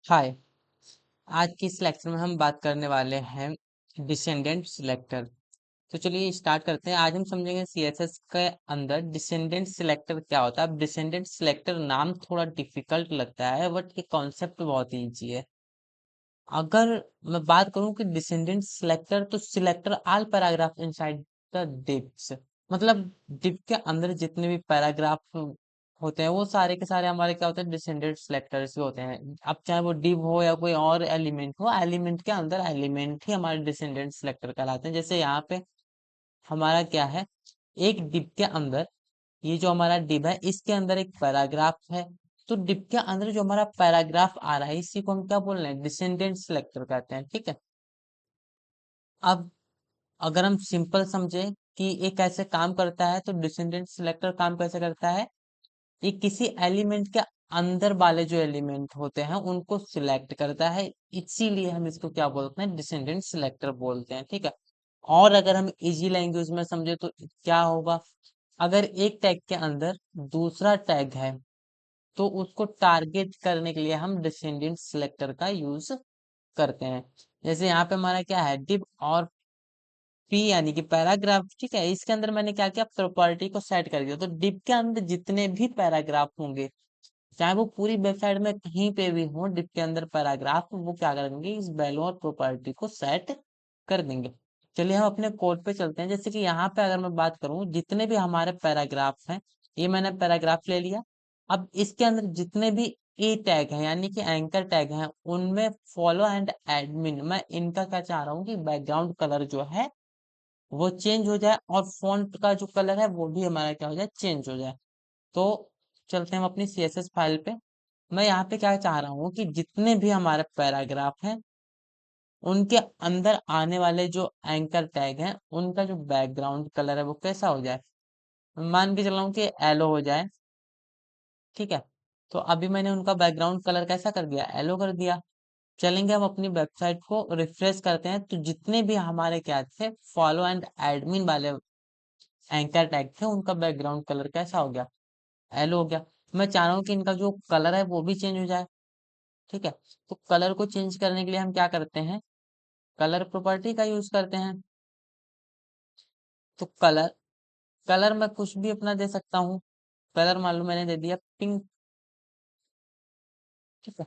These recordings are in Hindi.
हाय। आज की इस लेक्चर में हम बात करने वाले हैं डिसेंडेंट सिलेक्टर। तो चलिए स्टार्ट करते हैं। आज हम समझेंगे सीएसएस के अंदर डिसेंडेंट सिलेक्टर क्या होता है। अब डिसेंडेंट सिलेक्टर नाम थोड़ा डिफिकल्ट लगता है बट ये कॉन्सेप्ट बहुत ईजी है। अगर मैं बात करूं कि डिसेंडेंट सिलेक्टर, तो selector all paragraph inside the divs, मतलब डिव के अंदर जितने भी पैराग्राफ होते हैं वो सारे के सारे हमारे क्या होते हैं, डिसेंडेंट सिलेक्टर्स ही होते हैं। अब चाहे वो डिव हो या कोई और एलिमेंट हो, एलिमेंट के अंदर एलिमेंट ही हमारे डिसेंडेंट सिलेक्टर कहलाते हैं। जैसे यहाँ पे हमारा क्या है, एक डिव के अंदर, ये जो हमारा डिव है इसके अंदर एक पैराग्राफ है। तो डिव के अंदर जो हमारा पैराग्राफ आ रहा है इसी को हम क्या बोल रहे हैं, डिसेंडेंट सिलेक्टर कहते हैं। ठीक है। अब अगर हम सिंपल समझे कि ये कैसे काम करता है, तो डिसेंडेंट सिलेक्टर काम कैसे करता है, ये किसी एलिमेंट के अंदर वाले जो एलिमेंट होते हैं उनको सिलेक्ट करता है, इसीलिए हम इसको क्या बोलते हैं, डिसेंडेंट सिलेक्टर बोलते हैं। ठीक है। और अगर हम इजी लैंग्वेज में समझे तो क्या होगा, अगर एक टैग के अंदर दूसरा टैग है तो उसको टारगेट करने के लिए हम डिसेंडेंट सिलेक्टर का यूज करते हैं। जैसे यहाँ पे हमारा क्या है, डिव और पी यानी कि पैराग्राफ। ठीक है, इसके अंदर मैंने क्या किया, प्रॉपर्टी को सेट कर दिया। तो डिव के अंदर जितने भी पैराग्राफ होंगे, चाहे वो पूरी वेबसाइट में कहीं पे भी हो, डिव के अंदर पैराग्राफ, वो क्या करेंगे, इस वैल्यू और प्रॉपर्टी को सेट कर देंगे। चलिए हम अपने कोड पे चलते हैं। जैसे कि यहाँ पे अगर मैं बात करूँ, जितने भी हमारे पैराग्राफ हैं, ये मैंने पैराग्राफ ले लिया। अब इसके अंदर जितने भी ए टैग है यानी कि एंकर टैग हैं, उनमें फॉलो एंड एडमिन, मैं इनका क्या चाह रहा हूँ कि बैकग्राउंड कलर जो है वो चेंज हो जाए और फॉन्ट का जो कलर है वो भी हमारा क्या हो जाए, चेंज हो जाए। तो चलते हैं हम अपनी सीएसएस फाइल पे। मैं यहाँ पे क्या चाह रहा हूँ कि जितने भी हमारे पैराग्राफ हैं उनके अंदर आने वाले जो एंकर टैग हैं उनका जो बैकग्राउंड कलर है वो कैसा हो जाए, मान के चल रहा हूँ कि येलो हो जाए। ठीक है। तो अभी मैंने उनका बैकग्राउंड कलर कैसा कर दिया, येलो कर दिया। चलेंगे हम अपनी वेबसाइट को रिफ्रेश करते हैं, तो जितने भी हमारे क्या थे, फॉलो एंड एडमिन वाले एंकर टैग थे, उनका बैकग्राउंड कलर कैसा हो गया, येलो हो गया। मैं चाह रहा हूँ कि इनका जो कलर है वो भी चेंज हो जाए। ठीक है। तो कलर को चेंज करने के लिए हम क्या करते हैं, कलर प्रॉपर्टी का यूज करते हैं। तो कलर कलर मैं कुछ भी अपना दे सकता हूँ। कलर मान लो मैंने दे दिया पिंक। ठीक है।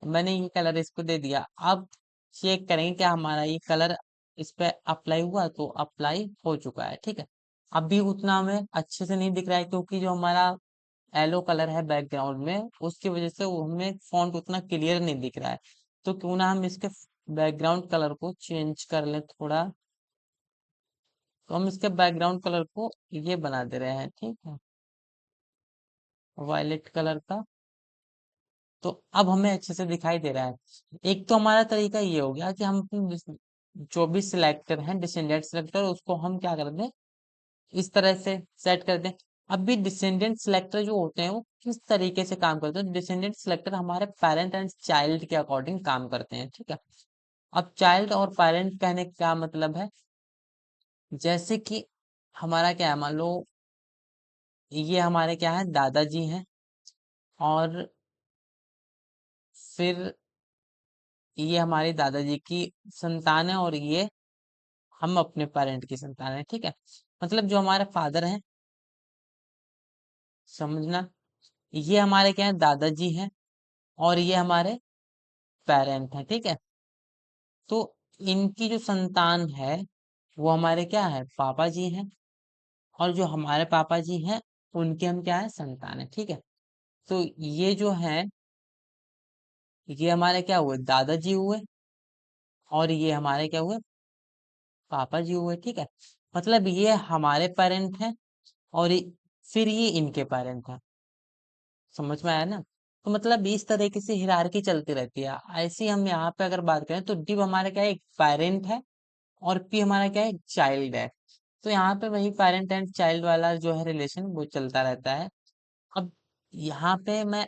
मैंने ये कलर इसको दे दिया। अब चेक करेंगे क्या हमारा ये कलर इस पे अप्लाई हुआ, तो अप्लाई हो चुका है। ठीक है। अभी उतना हमें अच्छे से नहीं दिख रहा है क्योंकि जो हमारा येलो कलर है बैकग्राउंड में, उसकी वजह से वो हमें फॉन्ट उतना क्लियर नहीं दिख रहा है। तो क्यों ना हम इसके बैकग्राउंड कलर को चेंज कर लें थोड़ा। तो हम इसके बैकग्राउंड कलर को ये बना दे रहे हैं। ठीक है, वायलेट कलर का। तो अब हमें अच्छे से दिखाई दे रहा है। एक तो हमारा तरीका ये हो गया कि हम अपने जो भी सिलेक्टर हैं, डिसेंडेंट सिलेक्टर, उसको हम क्या कर दें, इस तरह से सेट कर दें। अब भी डिसेंडेंट सिलेक्टर जो होते हैं वो किस तरीके से काम करते हैं, डिसेंडेंट सिलेक्टर हमारे पेरेंट एंड चाइल्ड के अकॉर्डिंग काम करते हैं। ठीक है। अब चाइल्ड और पेरेंट कहने का क्या मतलब है, जैसे कि हमारा क्या है, मान लो ये हमारे क्या है, दादाजी हैं, और फिर ये हमारे दादाजी की संतान है, और ये हम अपने पेरेंट की संतान है। ठीक है। मतलब जो हमारे फादर हैं, समझना, ये हमारे क्या है, दादाजी हैं, और ये हमारे पेरेंट हैं। ठीक है। तो इनकी जो संतान है वो हमारे क्या है, पापा जी हैं, और जो हमारे पापा जी हैं उनके हम क्या है, संतान है। ठीक है। तो ये जो है, ये हमारे क्या हुए, दादाजी हुए, और ये हमारे क्या हुए, पापा जी हुए। ठीक है। मतलब ये हमारे पेरेंट हैं, और फिर ये इनके पेरेंट हैं। समझ में आया ना। तो मतलब इस तरीके से हिरार्की चलती रहती है। ऐसे ही हम यहाँ पे अगर बात करें तो डिव हमारा क्या है, एक पेरेंट है, और पी हमारा क्या है, चाइल्ड है। तो यहाँ पे वही पेरेंट एंड चाइल्ड वाला जो है रिलेशन वो चलता रहता है। अब यहाँ पे मैं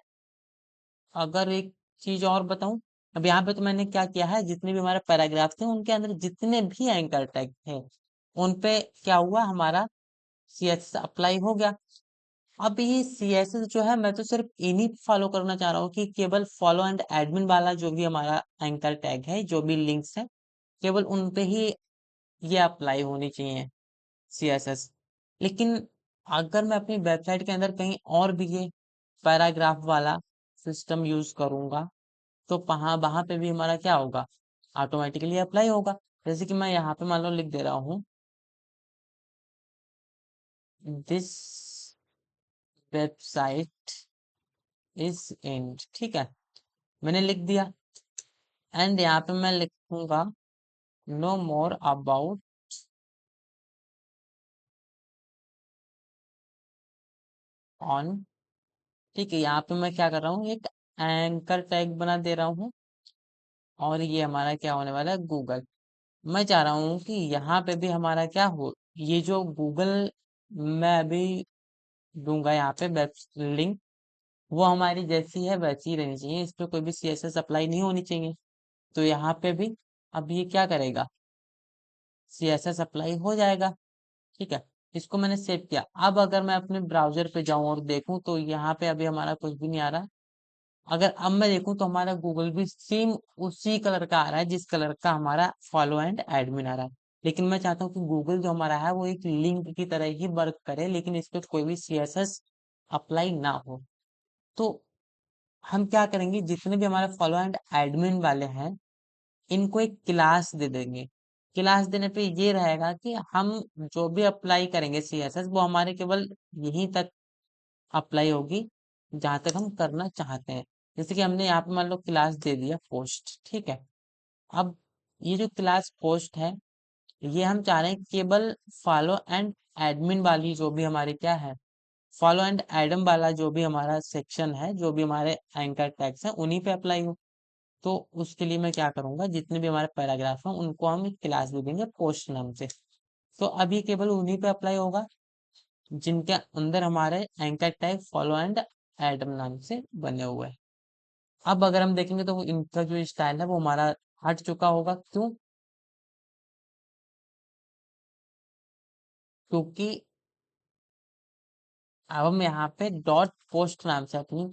अगर एक चीज और बताऊं, अब यहाँ पे तो मैंने क्या किया है, जितने भी हमारे पैराग्राफ थे उनके अंदर जितने भी एंकर टैग थे उन पे क्या हुआ, हमारा सीएस अप्लाई हो गया। अब ये सीएसएस जो है मैं तो सिर्फ इन्हीं फॉलो करना चाह रहा हूँ कि केवल फॉलो एंड एडमिन वाला जो भी हमारा एंकर टैग है, जो भी लिंक्स है, केवल उन पे ही ये अप्लाई होनी चाहिए सीएसएस। लेकिन अगर मैं अपनी वेबसाइट के अंदर कहीं और भी ये पैराग्राफ वाला सिस्टम यूज करूंगा तो वहां वहां पे भी हमारा क्या होगा, ऑटोमेटिकली अप्लाई होगा। जैसे कि मैं यहाँ पे मान लो लिख दे रहा हूँ दिस वेबसाइट इज एंड, ठीक है, मैंने लिख दिया। एंड यहाँ पे मैं लिखूंगा नो मोर अबाउट ऑन, ठीक है। यहाँ पे मैं क्या कर रहा हूँ, एक एंकर टैग बना दे रहा हूँ और ये हमारा क्या होने वाला है, गूगल। मैं चाह रहा हूँ कि यहाँ पे भी हमारा क्या हो, ये जो गूगल मैं अभी दूंगा यहाँ पे वेब लिंक, वो हमारी जैसी है वैसी ही रहनी चाहिए, इस पे कोई भी सीएसएस अप्लाई नहीं होनी चाहिए। तो यहाँ पे भी अब ये क्या करेगा, सीएसएस अप्लाई हो जाएगा, ठीक है। इसको मैंने सेव किया। अब अगर मैं अपने ब्राउजर पे जाऊं और देखूं तो यहाँ पे अभी हमारा कुछ भी नहीं आ रहा। अगर अब मैं देखूं तो हमारा गूगल भी सेम उसी कलर का आ रहा है जिस कलर का हमारा फॉलो एंड एडमिन आ रहा है। लेकिन मैं चाहता हूँ कि गूगल जो हमारा है वो एक लिंक की तरह ही वर्क करे, लेकिन इस पे कोई भी सीएसएस अप्लाई ना हो। तो हम क्या करेंगे, जितने भी हमारे फॉलो एंड एडमिन वाले हैं इनको एक क्लास दे देंगे। क्लास देने पे ये रहेगा कि हम जो भी अप्लाई करेंगे सीएसएस वो हमारे केवल यहीं तक अप्लाई होगी जहां तक हम करना चाहते हैं। जैसे कि हमने यहाँ पे मान लो क्लास दे दिया पोस्ट, ठीक है। अब ये जो क्लास पोस्ट है ये हम चाह रहे हैं केवल फॉलो एंड एडमिन वाली जो भी हमारी क्या है, फॉलो एंड एडम वाला जो भी हमारा सेक्शन है, जो भी हमारे एंकर टैग्स हैं उन्हीं पे अप्लाई हो। तो उसके लिए मैं क्या करूंगा, जितने भी हमारे पैराग्राफ हैं उनको हम एक क्लास दे देंगे पोस्ट नाम से। तो अभी केवल उन्हीं पे अप्लाई होगा जिनके अंदर हमारे anchor tag follow and Adam नाम से बने हुए हैं। अब अगर हम देखेंगे तो इनका जो स्टाइल है वो हमारा हट चुका होगा। क्यों? क्योंकि अब हम यहाँ पे डॉट पोस्ट नाम से अपनी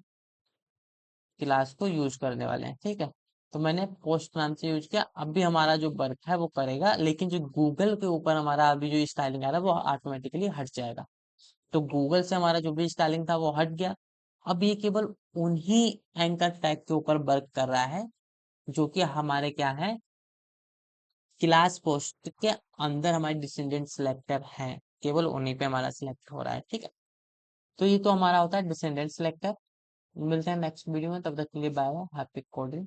क्लास को यूज करने वाले हैं, ठीक है। तो मैंने पोस्ट नाम से यूज किया। अब भी हमारा जो वर्क है वो करेगा, लेकिन जो गूगल के ऊपर हमारा अभी जो स्टाइलिंग आ रहा है वो ऑटोमेटिकली हट जाएगा। तो गूगल से हमारा जो भी स्टाइलिंग था वो हट गया। अब ये केवल उन्हीं एंकर टैग के ऊपर वर्क कर रहा है जो कि हमारे क्या है, क्लास पोस्ट के अंदर हमारे डिसेंडेंट सिलेक्टर हैं, केवल उन्हीं पे हमारा सिलेक्ट हो रहा है, ठीक है। तो ये तो हमारा होता है डिसेंडेंट सिलेक्टर। मिलते हैं नेक्स्ट वीडियो में, तब तक के लिए बाय बाय, हैप्पी कोडिंग।